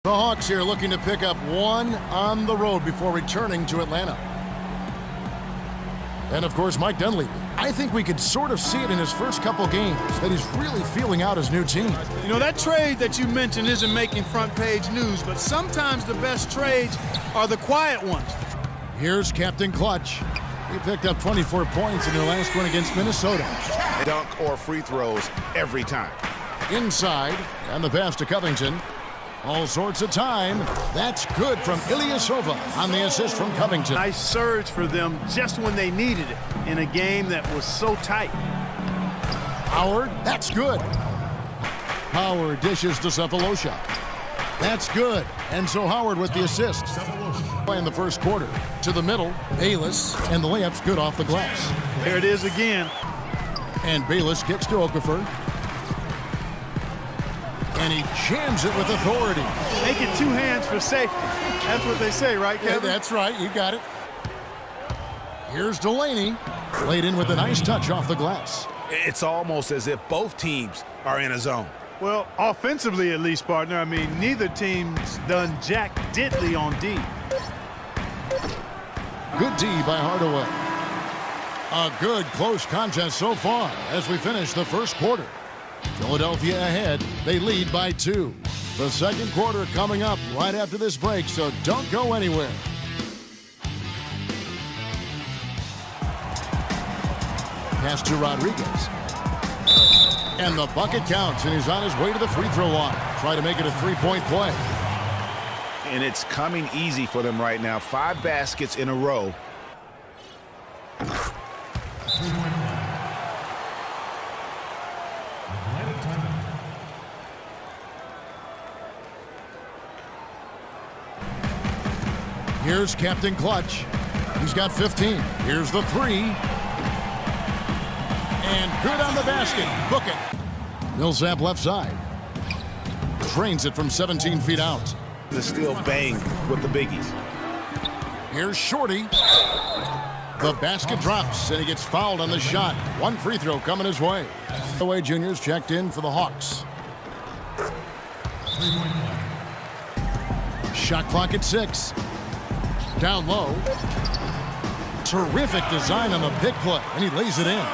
The Hawks here looking to pick up one on the road before returning to Atlanta. And of course, Mike Dunleavy. I think we could sort of see it in his first couple games that he's really feeling out his new team. You know, that trade that you mentioned isn't making front page news, but sometimes the best trades are the quiet ones. Here's Captain Clutch. He picked up 24 points in their last win against Minnesota. Dunk or free throws every time. Inside, and the pass to Covington. All sorts of time. That's good from Ilyasova on the assist from Covington. Nice surge for them just when they needed it in a game that was so tight. Howard, that's good. Howard dishes to Cephalosha. That's good. And so Howard with the assist. In the first quarter. To the middle, Bayless, and the layup's good off the glass. There it is again. And Bayless kicks to Okafor. And he jams it with authority. Make it two hands for safety. That's what they say, right, Kevin? Yeah, that's right. You got it. Here's Delaney. Laid in with a nice touch off the glass. It's almost as if both teams are in a zone. Well, offensively at least, partner. I mean, neither team's done jack diddly on D. Good D by Hardaway. A good close contest so far as we finish the first quarter. Philadelphia ahead. They lead by 2. The second quarter coming up right after this break, so don't go anywhere. Pass to Rodriguez. And the bucket counts, and he's on his way to the free throw line. Try to make it a three-point play. And it's coming easy for them right now. 5 baskets in a row. Here's Captain Clutch. He's got 15. Here's the 3. And good on the basket. Book it. Millsap left side. Trains it from 17 feet out. The still bang with the biggies. Here's Shorty. The basket drops, and he gets fouled on the shot. One free throw coming his way. Away Juniors checked in for the Hawks. Shot clock at 6. Down low. Terrific design on the pick play, and he lays it in.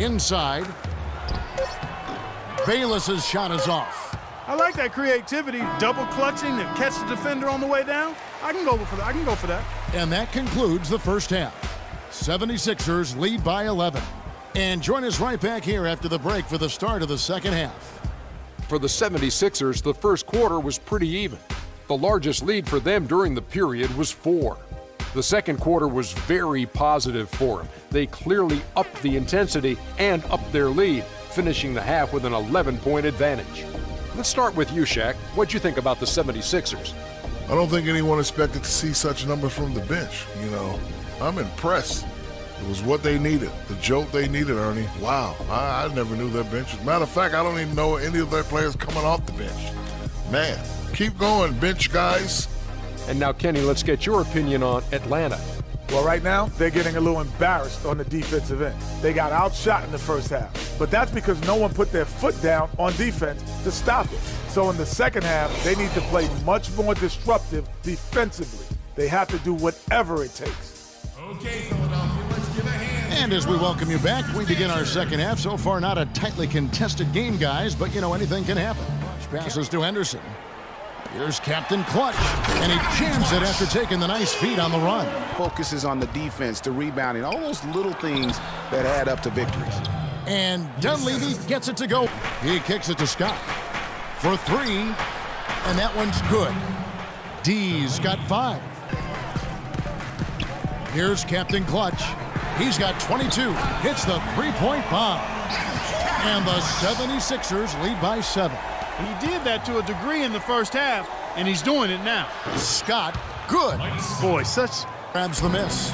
Inside. Bayless's shot is off. I like that creativity, double clutching to catch the defender on the way down. I can go for that. And that concludes the first half. 76ers lead by 11. And join us right back here after the break for the start of the second half. For the 76ers, the first quarter was pretty even. The largest lead for them during the period was 4. The second quarter was very positive for them. They clearly upped the intensity and upped their lead, finishing the half with an 11-point advantage. Let's start with you, Shaq. What'd you think about the 76ers? I don't think anyone expected to see such numbers from the bench. You know, I'm impressed. It was what they needed, the jolt they needed, Ernie. Wow, I never knew their bench. As a matter of fact, I don't even know any of their players coming off the bench. Man, keep going, bench guys. And now, Kenny, let's get your opinion on Atlanta. Well, right now, they're getting a little embarrassed on the defensive end. They got outshot in the first half, but that's because no one put their foot down on defense to stop it. So in the second half, they need to play much more disruptive defensively. They have to do whatever it takes. Okay, Philadelphia, let's give a hand. And as we welcome you back, we begin our second half. So far, not a tightly contested game, guys, but, you know, anything can happen. Passes to Henderson. Here's Captain Clutch, and he jams it after taking the nice feed on the run. Focuses on the defense, the rebounding, all those little things that add up to victories. And Dunleavy gets it to go. He kicks it to Scott for 3, and that one's good. D's got 5. Here's Captain Clutch. He's got 22. Hits the three-point bomb. And the 76ers lead by 7. He did that to a degree in the first half, and he's doing it now. Scott, good. Boy, such... Grabs the miss.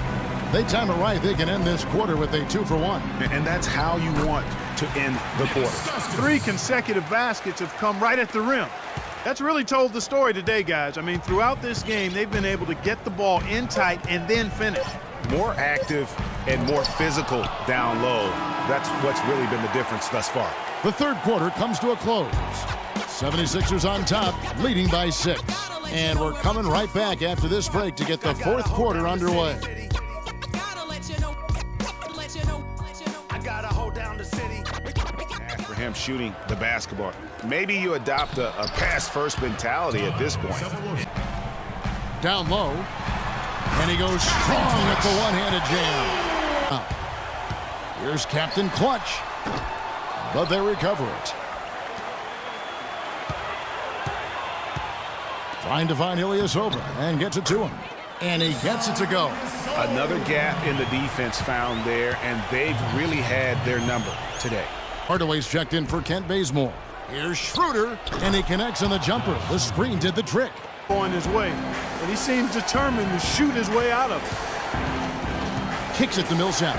They time it right. They can end this quarter with a 2-for-1. And that's how you want to end the quarter. 3 consecutive baskets have come right at the rim. That's really told the story today, guys. I mean, throughout this game, they've been able to get the ball in tight and then finish. More active and more physical down low. That's what's really been the difference thus far. The third quarter comes to a close. 76ers on top, leading by 6. And we're coming right back after this break to get the fourth quarter underway. As for him shooting the basketball, maybe you adopt a pass-first mentality at this point. Down low, and he goes strong at the one-handed jam. Here's Captain Clutch, but they recover it. Trying to find Ilyasova and gets it to him. And he gets it to go. Another gap in the defense found there, and they've really had their number today. Hardaway's checked in for Kent Bazemore. Here's Schroeder, and he connects on the jumper. The screen did the trick. Going his way, but he seems determined to shoot his way out of it. Kicks it to Millsap.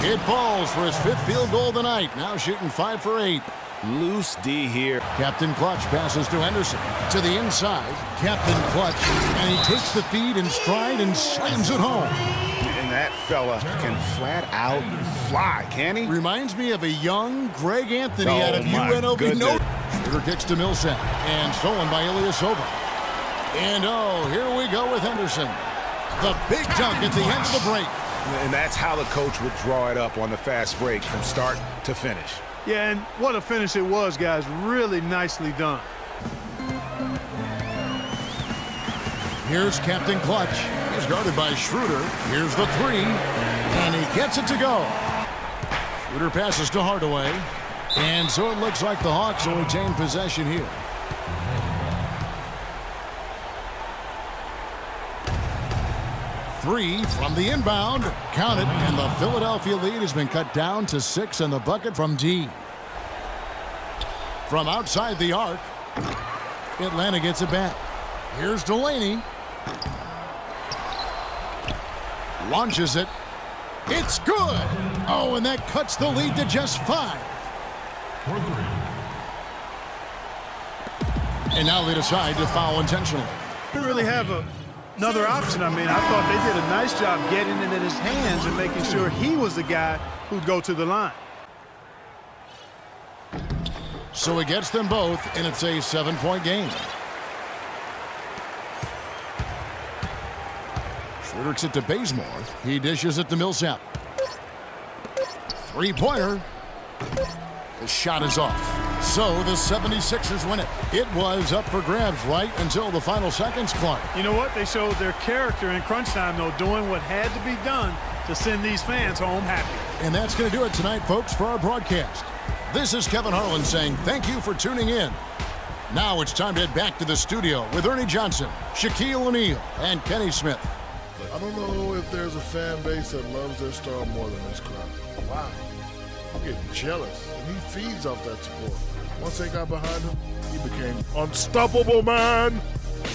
It falls for his 5th field goal of the night. Now shooting 5 for 8. Loose D here. Captain Clutch passes to Henderson. To the inside, Captain Clutch, and he takes the feed in stride and slams it home. And that fella can flat out fly, can he? Reminds me of a young Greg Anthony Oh, out of my UNLV. goodness. Schroeder kicks to Millsap, and stolen by Ilyasova. And here we go with Henderson. The big dunk at the end of the break. And that's how the coach would draw it up on the fast break from start to finish. Yeah, and what a finish it was, guys. Really nicely done. Here's Captain Clutch. He's guarded by Schroeder. Here's the 3, and he gets it to go. Schroeder passes to Hardaway, and so it looks like the Hawks will retain possession here. Three from the inbound. Count it, and the Philadelphia lead has been cut down to 6 in the bucket from D. From outside the arc, Atlanta gets it back. Here's Delaney. Launches it. It's good. Oh, and that cuts the lead to just 5. And now they decide to foul intentionally. Didn't really have another option. I mean, I thought they did a nice job getting it in his hands and making sure he was the guy who'd go to the line. So it gets them both, and it's a 7-point game. Schroeder kicks it to Bazemore. He dishes it to Millsap. 3-pointer. The shot is off. So the 76ers win it. It was up for grabs right until the final seconds, Clark. You know what? They showed their character in crunch time, though, doing what had to be done to send these fans home happy. And that's going to do it tonight, folks, for our broadcast. This is Kevin Harlan saying thank you for tuning in. Now it's time to head back to the studio with Ernie Johnson, Shaquille O'Neal, and Kenny Smith. I don't know if there's a fan base that loves their star more than this crowd. Wow. I'm getting jealous, and he feeds off that support. Once they got behind him, he became unstoppable, man.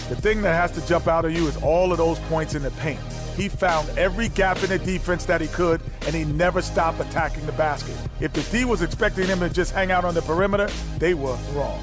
The thing that has to jump out at you is all of those points in the paint. He found every gap in the defense that he could, and he never stopped attacking the basket. If the D was expecting him to just hang out on the perimeter, they were wrong.